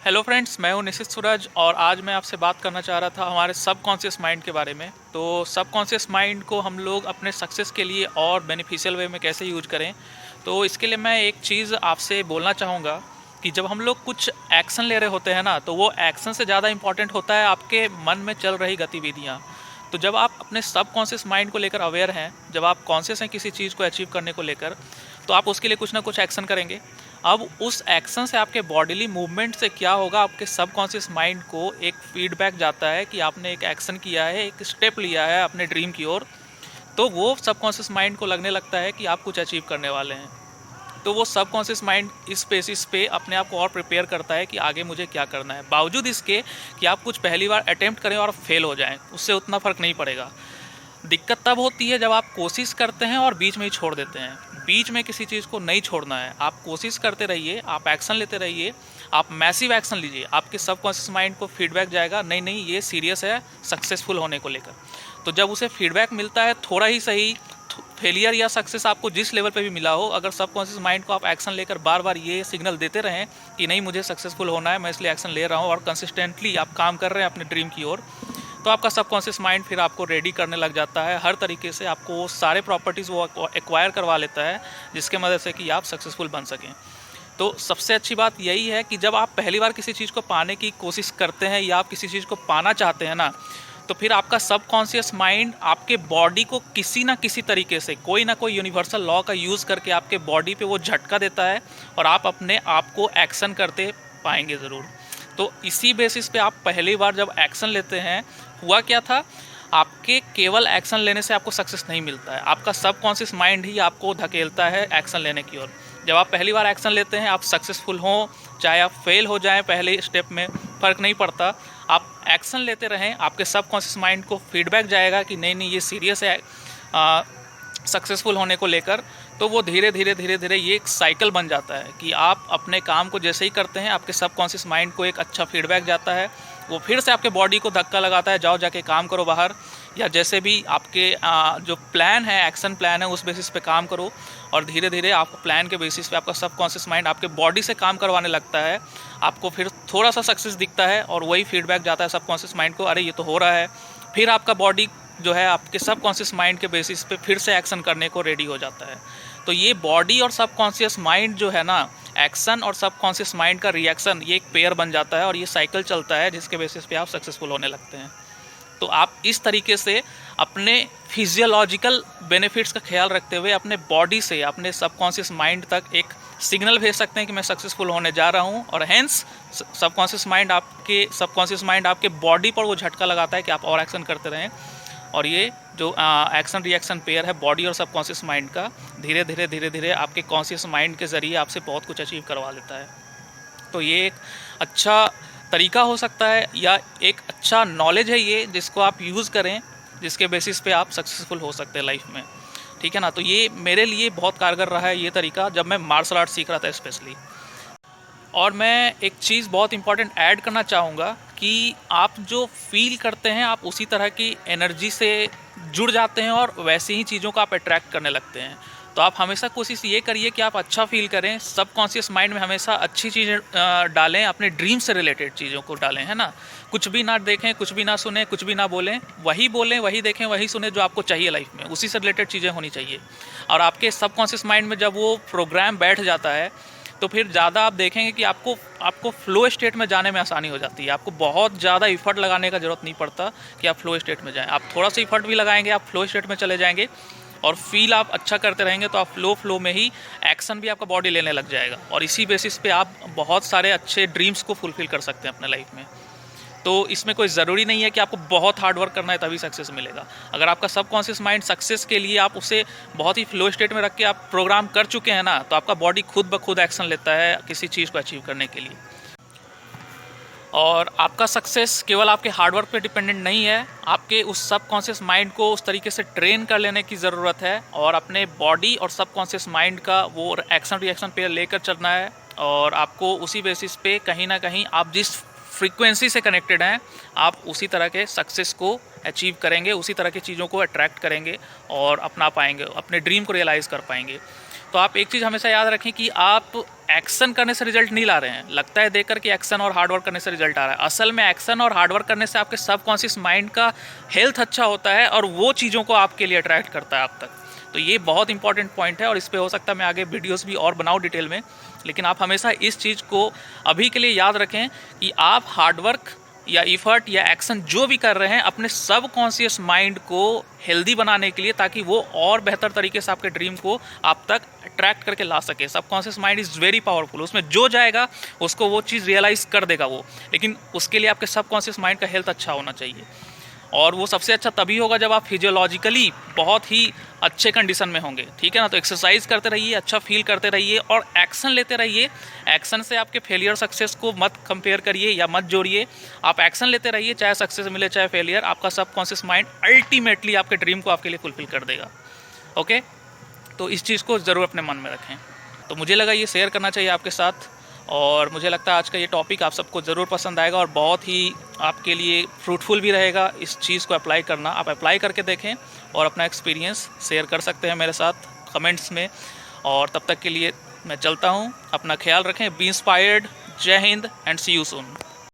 Hello friends, मैं हूं निशित सूरज और आज मैं आपसे बात करना चाह रहा था हमारे सबकॉन्शियस माइंड के बारे में। तो सबकॉन्शियस माइंड को हम लोग अपने सक्सेस के लिए और बेनिफिशियल वे में कैसे यूज करें, तो इसके लिए मैं एक चीज़ आपसे बोलना चाहूँगा कि जब हम लोग कुछ एक्शन ले रहे होते हैं ना, तो वो एक्शन से ज़्यादा इम्पॉर्टेंट होता है आपके मन में चल रही गतिविधियाँ। तो जब आप अपने सबकॉन्शियस माइंड को लेकर अवेयर हैं, जब आप कॉन्शियस हैं किसी चीज़ को अचीव करने को लेकर, तो आप उसके लिए कुछ ना कुछ एक्शन करेंगे। अब उस एक्शन से आपके बॉडीली मूवमेंट से क्या होगा, आपके सबकॉन्शियस माइंड को एक फीडबैक जाता है कि आपने एक एक्शन किया है, एक स्टेप लिया है अपने ड्रीम की ओर। तो वो सबकॉन्शियस माइंड को लगने लगता है कि आप कुछ अचीव करने वाले हैं। तो वो सबकॉन्शियस माइंड इस बेसिस पे अपने आप को और प्रिपेयर करता है कि आगे मुझे क्या करना है। बावजूद इसके कि आप कुछ पहली बार अटेम्प्ट करें और फेल हो जाएं, उससे उतना फ़र्क नहीं पड़ेगा। दिक्कत तब होती है जब आप कोशिश करते हैं और बीच में ही छोड़ देते हैं। बीच में किसी चीज़ को नहीं छोड़ना है, आप कोशिश करते रहिए, आप एक्शन लेते रहिए, आप मैसिव एक्शन लीजिए। आपके सबकॉन्शियस माइंड को फीडबैक जाएगा, नहीं नहीं ये सीरियस है सक्सेसफुल होने को लेकर। तो जब उसे फीडबैक मिलता है, थोड़ा ही सही, फेलियर या सक्सेस आपको जिस लेवल पे भी मिला हो, अगर सबकॉन्शियस माइंड को आप एक्शन लेकर बार बार ये सिग्नल देते रहें कि नहीं मुझे सक्सेसफुल होना है, मैं इसलिए एक्शन ले रहा हूँ, और कंसिस्टेंटली आप काम कर रहे हैं अपने ड्रीम की ओर, तो आपका सबकॉन्शियस माइंड फिर आपको रेडी करने लग जाता है। हर तरीके से आपको वो सारे प्रॉपर्टीज़ वो एक्वायर करवा लेता है जिसके मदद से कि आप सक्सेसफुल बन सकें। तो सबसे अच्छी बात यही है कि जब आप पहली बार किसी चीज़ को पाने की कोशिश करते हैं या आप किसी चीज़ को पाना चाहते हैं ना, तो फिर आपका सबकॉन्शियस माइंड आपके बॉडी को किसी ना किसी तरीके से, कोई ना कोई यूनिवर्सल लॉ का यूज़ करके आपके बॉडी पे वो झटका देता है और आप अपने आप को एक्शन करते पाएंगे ज़रूर। तो इसी बेसिस पे आप पहली बार जब एक्शन लेते हैं, हुआ क्या था, आपके केवल एक्शन लेने से आपको सक्सेस नहीं मिलता है, आपका सबकॉन्शियस माइंड ही आपको धकेलता है एक्शन लेने की ओर। जब आप पहली बार एक्शन लेते हैं, आप सक्सेसफुल हों चाहे आप फेल हो जाएं पहले स्टेप में, फ़र्क नहीं पड़ता, आप एक्शन लेते रहें, आपके सबकॉन्शियस माइंड को फीडबैक जाएगा कि नहीं नहीं ये सीरियस है सक्सेसफुल होने को लेकर। तो वो धीरे धीरे धीरे धीरे ये एक साइकिल बन जाता है कि आप अपने काम को जैसे ही करते हैं, आपके सबकॉन्शियस माइंड को एक अच्छा फीडबैक जाता है, वो फिर से आपके बॉडी को धक्का लगाता है, जाओ जाके काम करो बाहर, या जैसे भी आपके जो प्लान है, एक्शन प्लान है, उस बेसिस पे काम करो। और धीरे धीरे आप प्लान के बेसिस पे आपका सबकॉन्शियस माइंड आपके बॉडी से काम करवाने लगता है, आपको फिर थोड़ा सा सक्सेस दिखता है और वही फीडबैक जाता है सबकॉन्शियस माइंड को, अरे ये तो हो रहा है। फिर आपका बॉडी जो है आपके सबकॉन्शियस माइंड के बेसिस पे फिर से एक्शन करने को रेडी हो जाता है। तो ये बॉडी और सबकॉन्शियस माइंड जो है ना, एक्शन और सबकॉन्शियस माइंड का रिएक्शन, ये एक पेयर बन जाता है और ये साइकिल चलता है जिसके बेसिस पे आप सक्सेसफुल होने लगते हैं। तो आप इस तरीके से अपने फिजियोलॉजिकल बेनिफिट्स का ख्याल रखते हुए अपने बॉडी से अपने सबकॉन्शियस माइंड तक एक सिग्नल भेज सकते हैं कि मैं सक्सेसफुल होने जा रहा हूं, और हेंस सबकॉन्शियस माइंड आपके बॉडी पर वो झटका लगाता है कि आप और एक्शन करते रहें। और ये जो एक्शन रिएक्शन पेयर है बॉडी और सबकॉन्शियस माइंड का, धीरे धीरे धीरे धीरे आपके कॉन्शियस माइंड के ज़रिए आपसे बहुत कुछ अचीव करवा लेता है। तो ये एक अच्छा तरीका हो सकता है या एक अच्छा नॉलेज है ये, जिसको आप यूज़ करें, जिसके बेसिस पे आप सक्सेसफुल हो सकते हैं लाइफ में, ठीक है ना। तो ये मेरे लिए बहुत कारगर रहा है ये तरीका, जब मैं मार्शल आर्ट सीख रहा था स्पेशली। और मैं एक चीज़ बहुत इंपॉर्टेंट ऐड करना चाहूँगा कि आप जो फील करते हैं, आप उसी तरह की एनर्जी से जुड़ जाते हैं और वैसे ही चीज़ों को आप अट्रैक्ट करने लगते हैं। तो आप हमेशा कोशिश ये करिए कि आप अच्छा फील करें, सबकॉन्शियस माइंड में हमेशा अच्छी चीज़ें डालें, अपने ड्रीम से रिलेटेड चीज़ों को डालें, है ना। कुछ भी ना देखें, कुछ भी ना सुने, कुछ भी ना बोलें, वही देखें, वही सुने जो आपको चाहिए लाइफ में, उसी से रिलेटेड चीज़ें होनी चाहिए। और आपके सबकॉन्शियस माइंड में जब वो प्रोग्राम बैठ जाता है, तो फिर ज़्यादा आप देखेंगे कि आपको फ़्लो स्टेट में जाने में आसानी हो जाती है। आपको बहुत ज़्यादा इफ़र्ट लगाने का ज़रूरत नहीं पड़ता कि आप फ़्लो स्टेट में जाएँ। आप थोड़ा सा इफ़र्ट भी लगाएंगे, आप फ़्लो स्टेट में चले जाएंगे, और फील आप अच्छा करते रहेंगे, तो आप फ़्लो में ही एक्शन भी आपका बॉडी लेने लग जाएगा, और इसी बेसिस पे आप बहुत सारे अच्छे ड्रीम्स को फुलफ़िल कर सकते हैं अपने लाइफ में। तो इसमें कोई ज़रूरी नहीं है कि आपको बहुत हार्ड वर्क करना है तभी सक्सेस मिलेगा। अगर आपका सबकॉन्शियस माइंड सक्सेस के लिए आप उसे बहुत ही फ्लो स्टेट में रख के आप प्रोग्राम कर चुके हैं ना, तो आपका बॉडी खुद ब खुद एक्शन लेता है किसी चीज़ को अचीव करने के लिए। और आपका सक्सेस केवल आपके हार्डवर्क पे डिपेंडेंट नहीं है, आपके उस सबकॉन्शियस माइंड को उस तरीके से ट्रेन कर लेने की ज़रूरत है, और अपने बॉडी और सबकॉन्शियस माइंड का वो एक्शन रिएक्शन पेयर लेकर चलना है। और आपको उसी बेसिस पे कहीं ना कहीं आप जिस फ्रीक्वेंसी से कनेक्टेड हैं, आप उसी तरह के सक्सेस को अचीव करेंगे, उसी तरह की चीज़ों को अट्रैक्ट करेंगे और अपना पाएंगे, अपने ड्रीम को रियलाइज़ कर पाएंगे। तो आप एक चीज़ हमेशा याद रखें कि आप एक्शन करने से रिजल्ट नहीं ला रहे हैं। लगता है देखकर कि एक्शन और हार्डवर्क करने से रिजल्ट आ रहा है, असल में एक्शन और हार्डवर्क करने से आपके सबकॉन्शियस माइंड का हेल्थ अच्छा होता है और वो चीज़ों को आपके लिए अट्रैक्ट करता है आप तक। तो ये बहुत इंपॉर्टेंट पॉइंट है और इस पर हो सकता है मैं आगे वीडियोस भी और बनाऊँ डिटेल में, लेकिन आप हमेशा इस चीज़ को अभी के लिए याद रखें कि आप हार्डवर्क या इफ़र्ट या एक्शन जो भी कर रहे हैं अपने सब कॉन्शियस माइंड को हेल्दी बनाने के लिए, ताकि वो और बेहतर तरीके से आपके ड्रीम को आप तक अट्रैक्ट करके ला सके। सब conscious mind is very powerful, उसमें जो जाएगा उसको वो चीज़ रियलाइज़ कर देगा वो, लेकिन उसके लिए आपके सब कॉन्शियस माइंड का हेल्थ अच्छा होना चाहिए। और वो सबसे अच्छा तभी होगा जब आप फिजियोलॉजिकली बहुत ही अच्छे कंडीशन में होंगे, ठीक है ना। तो एक्सरसाइज करते रहिए, अच्छा फील करते रहिए और एक्शन लेते रहिए। एक्शन से आपके फेलियर सक्सेस को मत कंपेयर करिए या मत जोड़िए, आप एक्शन लेते रहिए, चाहे सक्सेस मिले चाहे फेलियर, आपका सबकॉन्शियस माइंड अल्टीमेटली आपके ड्रीम को आपके लिए फुलफिल कर देगा। ओके, तो इस चीज़ को ज़रूर अपने मन में रखें। तो मुझे लगा ये शेयर करना चाहिए आपके साथ, और मुझे लगता है आज का ये टॉपिक आप सबको ज़रूर पसंद आएगा और बहुत ही आपके लिए फ्रूटफुल भी रहेगा इस चीज़ को अप्लाई करना। आप अप्लाई करके देखें और अपना एक्सपीरियंस शेयर कर सकते हैं मेरे साथ कमेंट्स में। और तब तक के लिए मैं चलता हूँ, अपना ख्याल रखें, be inspired, Jai Hind and see you soon.